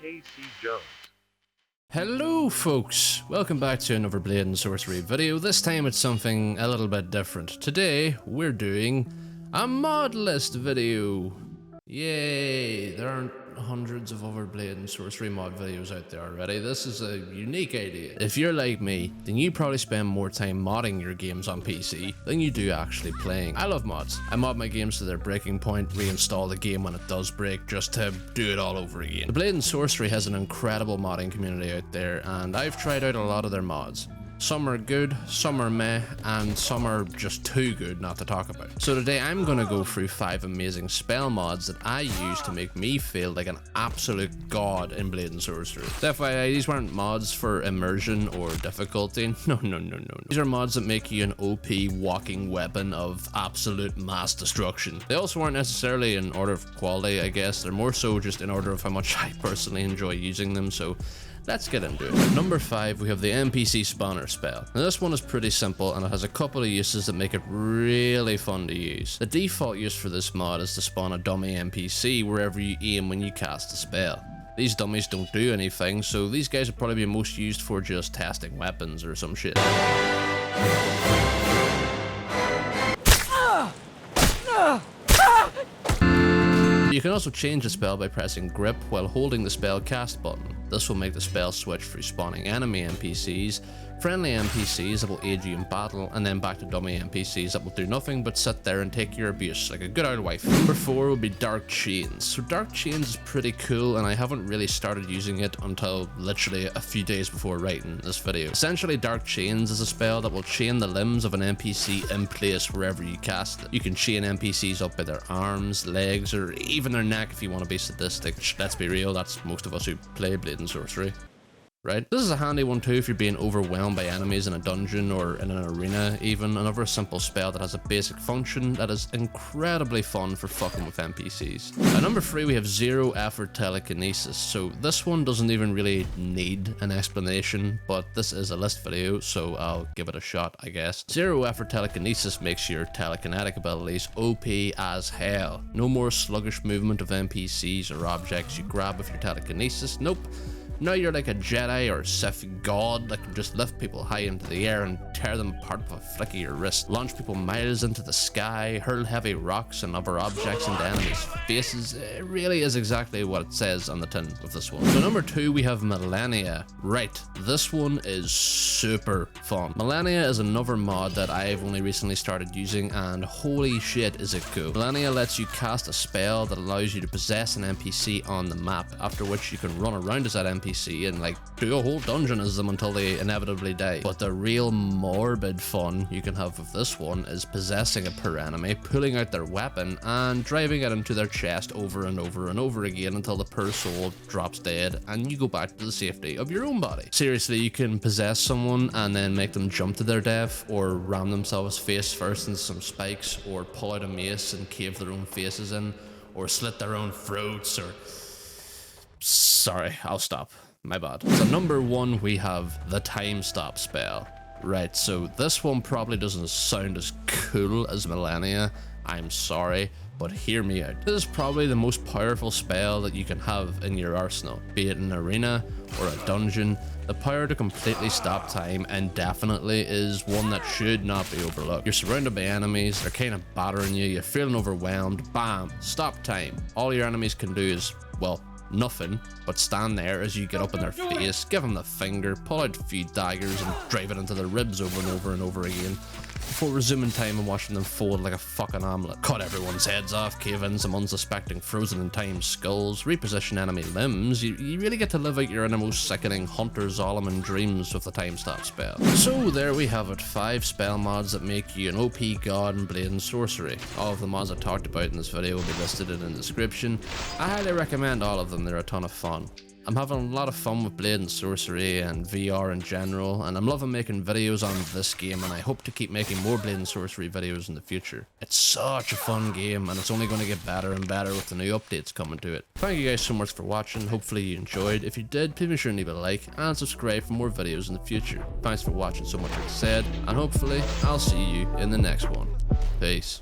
KC Jones. Hello folks, welcome back to another Blade and Sorcery video. This time it's something a little bit different. Today we're doing a mod list video. Yay, there aren't hundreds of other Blade and Sorcery mod videos out there already. This is a unique idea. If you're like me, then you probably spend more time modding your games on PC than you do actually playing. I love mods. I mod my games to their breaking point, reinstall the game when it does break just to do it all over again. The Blade and Sorcery has an incredible modding community out there, and I've tried out a lot of their mods. Some are good, some are meh, and some are just too good not to talk about. So today I'm gonna go through 5 amazing spell mods that I use to make me feel like an absolute god in Blade and Sorcery. FYI, these weren't mods for immersion or difficulty. No. These are mods that make you an OP walking weapon of absolute mass destruction. They also aren't necessarily in order of quality, I guess. They're more so just in order of how much I personally enjoy using them, so let's get into it. At number 5, we have the NPC Spawner Spell. Now this one is pretty simple and it has a couple of uses that make it really fun to use. The default use for this mod is to spawn a dummy NPC wherever you aim when you cast a spell. These dummies don't do anything, so these guys would probably be most used for just testing weapons or some shit. You can also change the spell by pressing grip while holding the spell cast button. This will make the spell switch through spawning enemy NPCs, friendly NPCs that will aid you in battle, and then back to dummy NPCs that will do nothing but sit there and take your abuse like a good old wife. Number 4 would be Dark Chains. So Dark Chains is pretty cool, and I haven't really started using it until literally a few days before writing this video. Essentially, Dark Chains is a spell that will chain the limbs of an NPC in place wherever you cast it. You can chain NPCs up by their arms, legs, or even their neck if you want to be sadistic. Let's be real, that's most of us who play Blade and Sorcery. Right? This is a handy one too if you're being overwhelmed by enemies in a dungeon or in an arena even. Another simple spell that has a basic function that is incredibly fun for fucking with NPCs. At number 3 we have Zero Effort Telekinesis. So this one doesn't even really need an explanation, but this is a list video so I'll give it a shot I guess. Zero Effort Telekinesis makes your telekinetic abilities OP as hell. No more sluggish movement of NPCs or objects you grab with your telekinesis, nope. Now you're like a Jedi or Sith god that can just lift people high into the air and tear them apart with a flick of your wrist, launch people miles into the sky, hurl heavy rocks and other objects into enemies' faces. It really is exactly what it says on the tin of this one. So number 2 we have Millenia. Right, this one is super fun. Millenia is another mod that I've only recently started using, and holy shit is it cool. Millenia lets you cast a spell that allows you to possess an NPC on the map, after which you can run around as that NPC and like do a whole dungeon as them until they inevitably die. But the real morbid fun you can have with this one is possessing a poor enemy, pulling out their weapon and driving it into their chest over and over and over again until the poor soul drops dead and you go back to the safety of your own body. Seriously, you can possess someone and then make them jump to their death, or ram themselves face first into some spikes, or pull out a mace and cave their own faces in, or slit their own throats, or... Sorry, I'll stop. My bad. So number 1 we have the Time Stop spell. Right, so this one probably doesn't sound as cool as Millenia. I'm sorry, but hear me out. This is probably the most powerful spell that you can have in your arsenal, be it an arena or a dungeon. The power to completely stop time indefinitely is one that should not be overlooked. You're surrounded by enemies, they're kind of battering you, you're feeling overwhelmed, bam, stop time. All your enemies can do is, well, nothing but stand there as you get up in their face, give them the finger, pull out a few daggers and drive it into their ribs over and over and over again before resuming time and watching them fold like a fucking omelette. Cut everyone's heads off, cave in some unsuspecting frozen in time skulls, reposition enemy limbs. You really get to live out your innermost sickening Hunter Zolomon dreams with the Time Stop spell. So there we have it, 5 spell mods that make you an OP god in Blade and Sorcery. All of the mods I talked about in this video will be listed in the description. I highly recommend all of them, they're a ton of fun. I'm having a lot of fun with Blade and Sorcery and VR in general, and I'm loving making videos on this game, and I hope to keep making more Blade and Sorcery videos in the future. It's such a fun game, and it's only going to get better and better with the new updates coming to it. Thank you guys so much for watching, hopefully you enjoyed. If you did, please be sure to leave a like and subscribe for more videos in the future. Thanks for watching so much, like I said, and hopefully I'll see you in the next one. Peace.